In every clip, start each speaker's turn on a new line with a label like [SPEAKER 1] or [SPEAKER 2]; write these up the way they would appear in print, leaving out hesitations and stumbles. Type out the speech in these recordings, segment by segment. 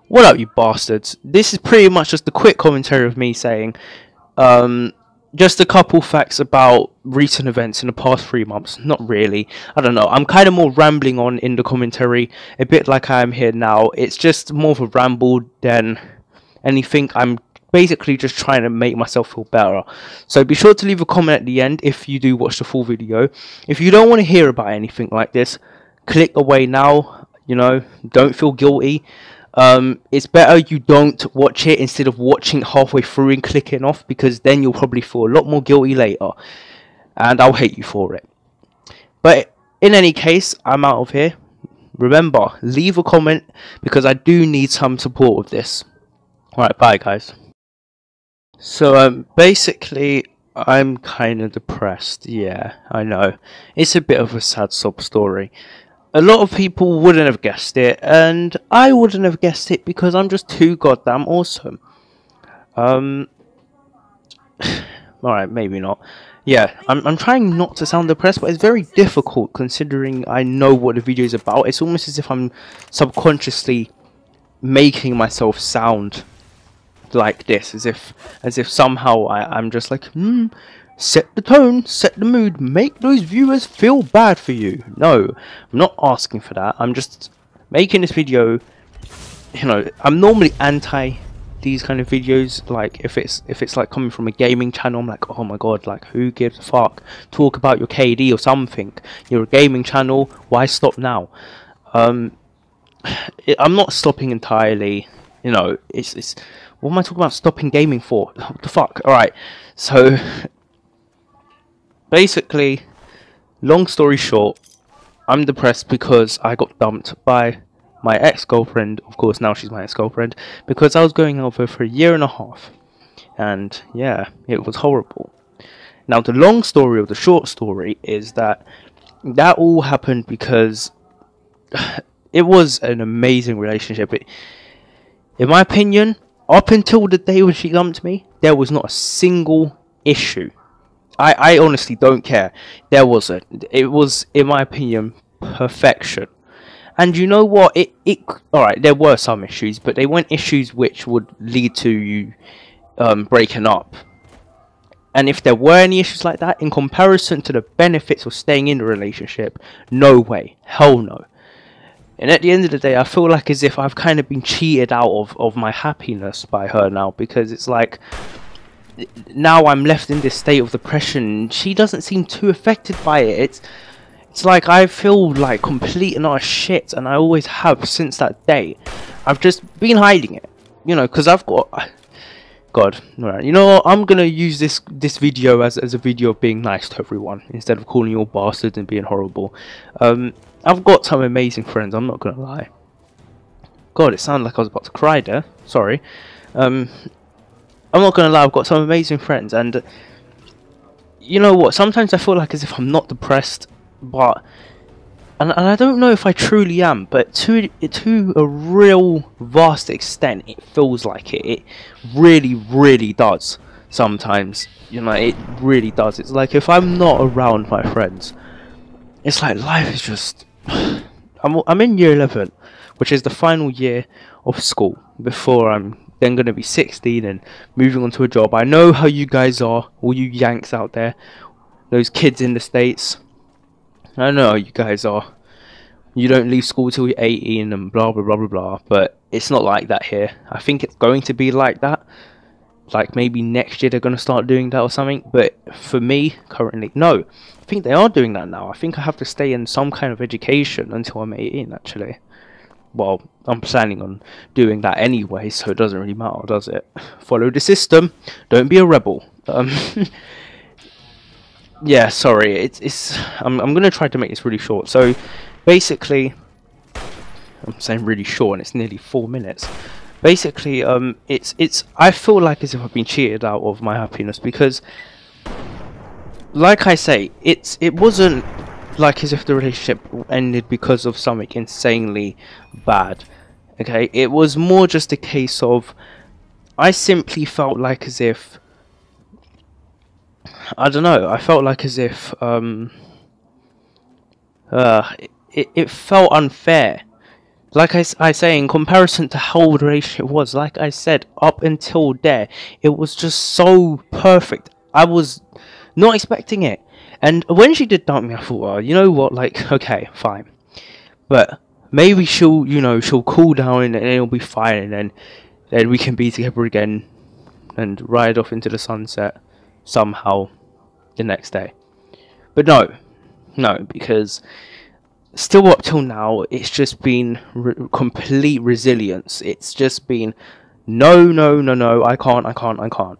[SPEAKER 1] What up, you bastards? This is pretty much just a quick commentary of me saying, just a couple facts about recent events in the past 3 months. Not really. I don't know. I'm kind of more rambling on in the commentary, a bit like I am here now. It's just more of a ramble than anything. I'm basically just trying to make myself feel better. So be sure to leave a comment at the end if you do watch the full video. If you don't want to hear about anything like this, click away now. You know, don't feel guilty. It's better you don't watch it instead of watching it halfway through and clicking off, because then you'll probably feel a lot more guilty later and I'll hate you for it. But in any case, I'm out of here. Remember, leave a comment because I do need some support with this. Alright, bye guys. So basically I'm kind of depressed. Yeah, I know. It's a bit of a sad sob story. A lot of people wouldn't have guessed it, and I wouldn't have guessed it because I'm just too goddamn awesome. Alright, maybe not. Yeah, I'm trying not to sound depressed, but it's very difficult considering I know what the video is about. It's almost as if I'm subconsciously making myself sound like this, as if somehow I'm just like, set the tone, set the mood, make those viewers feel bad for you. No, I'm not asking for that. I'm just making this video. You know, I'm normally anti these kind of videos. Like if it's like coming from a gaming channel, I'm like, oh my god, like who gives a fuck? Talk about your KD or something. You're a gaming channel, why stop now? I'm not stopping entirely. You know, it's what am I talking about stopping gaming for? What the fuck? Alright, so basically, long story short, I'm depressed because I got dumped by my ex-girlfriend. Of course, now she's my ex-girlfriend, because I was going out with her for a year and a half. And yeah, it was horrible. Now, the long story of the short story is that all happened because it was an amazing relationship. In my opinion, up until the day when she dumped me, there was not a single issue. I honestly don't care. There wasn't. It was, in my opinion, perfection. And you know what? Alright, there were some issues, but they weren't issues which would lead to you breaking up. And if there were any issues like that, in comparison to the benefits of staying in the relationship, no way. Hell no. And at the end of the day, I feel like as if I've kind of been cheated out of my happiness by her now, because it's like, now I'm left in this state of depression. She doesn't seem too affected by it. It's like I feel like complete and utter shit, and I always have since that day. I've just been hiding it, you know, because I've got... God, alright, you know what, I'm gonna use this video as a video of being nice to everyone, instead of calling you all bastards and being horrible. I've got some amazing friends, I'm not gonna lie. God, it sounded like I was about to cry there, sorry. I'm not gonna lie, I've got some amazing friends, and you know what, sometimes I feel like as if I'm not depressed, but and I don't know if I truly am, but to a real vast extent it feels like it. It really does sometimes, you know, it really does. It's like if I'm not around my friends, it's like life is just I'm in year 11, which is the final year of school before I'm then going to be 16 and moving on to a job. I know how you guys are, all you Yanks out there, those kids in the States. I know how you guys are. You don't leave school till you're 18 and blah blah blah blah blah. But it's not like that here. I think it's going to be like that. Like maybe next year they're going to start doing that or something. But for me, currently, no. I think they are doing that now. I think I have to stay in some kind of education until I'm 18 actually. Well, I'm planning on doing that anyway, so it doesn't really matter, does it? Follow the system. Don't be a rebel. Yeah, sorry. I'm gonna try to make this really short. So, basically, I'm saying really short, and it's nearly 4 minutes. Basically, I feel like as if I've been cheated out of my happiness because, like I say, it wasn't like as if the relationship ended because of something insanely bad. Okay, it was more just a case of I simply felt like as if, I don't know, I felt like as if it felt unfair. Like I say, in comparison to how the relationship was, like I said, up until there, it was just so perfect. I was not expecting it. And when she did dump me, I thought, well, you know what, like, okay, fine. But maybe she'll, she'll cool down and it'll be fine, and then we can be together again and ride off into the sunset somehow the next day. But no, because still up till now, it's just been complete resilience. It's just been, no, I can't.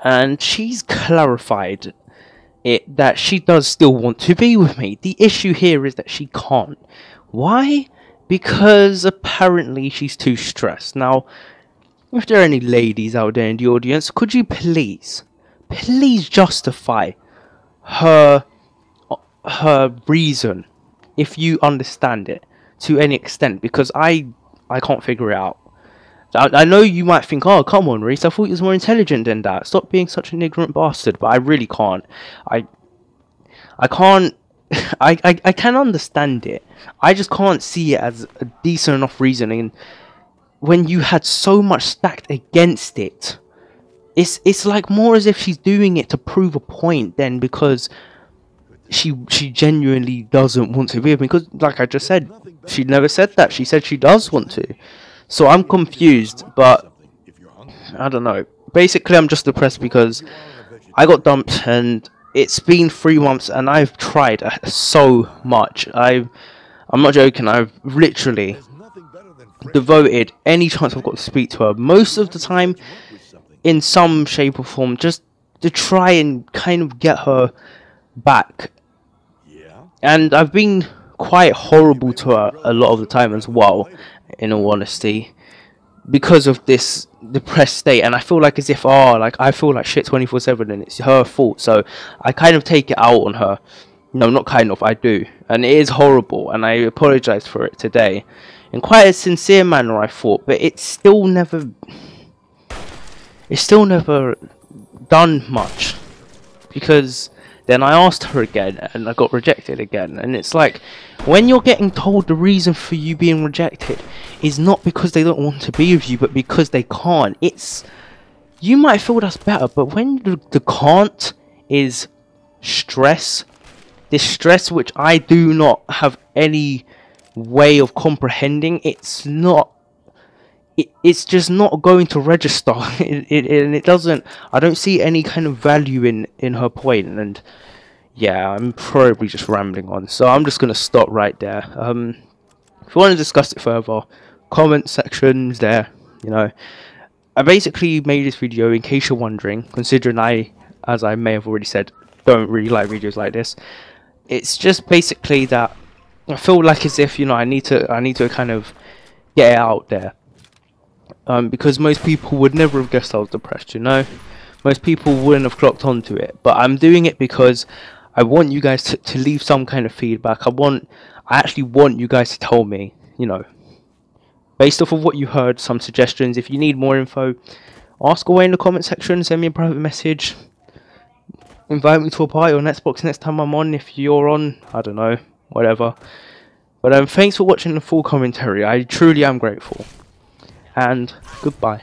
[SPEAKER 1] And she's clarified it that she does still want to be with me. The issue here is that she can't. Why? Because apparently she's too stressed. Now, if there are any ladies out there in the audience, could you please justify her reason, if you understand it to any extent, because I can't figure it out. I know you might think, oh, come on, Reese, I thought you was more intelligent than that. Stop being such an ignorant bastard. But I really can't. I can't. I can understand it. I just can't see it as a decent enough reasoning when you had so much stacked against it. It's like more as if she's doing it to prove a point than because she genuinely doesn't want to be with me. Because, like I just said, she never said that. She said she does want to. So I'm confused, but I don't know. Basically, I'm just depressed because I got dumped and it's been 3 months and I've tried so much. I'm not joking. I've literally devoted any chance I've got to speak to her, most of the time in some shape or form, just to try and kind of get her back. And I've been quite horrible to her a lot of the time as well, in all honesty, because of this depressed state. And I feel like as if, I feel like shit 24/7 and it's her fault, so I kind of take it out on her. No, not kind of, I do. And it is horrible, and I apologise for it today in quite a sincere manner, I thought, but it's still never done much, because then I asked her again and I got rejected again. And it's like, when you're getting told the reason for you being rejected is not because they don't want to be with you, but because they can't, you might feel that's better, but when the can't is stress, this stress which I do not have any way of comprehending, it's just not going to register. And it doesn't. I don't see any kind of value in her point. And yeah, I'm probably just rambling on, so I'm just gonna stop right there. If you want to discuss it further, comment sections there. I basically made this video in case you're wondering, considering as I may have already said, don't really like videos like this. It's just basically that I feel like as if I need to kind of get it out there. Because most people would never have guessed I was depressed, Most people wouldn't have clocked onto it. But I'm doing it because I want you guys to leave some kind of feedback. I actually want you guys to tell me, based off of what you heard, some suggestions. If you need more info, ask away in the comment section, send me a private message. Invite me to a party on Xbox next time I'm on, if you're on, I don't know, whatever. But thanks for watching the full commentary. I truly am grateful. And goodbye.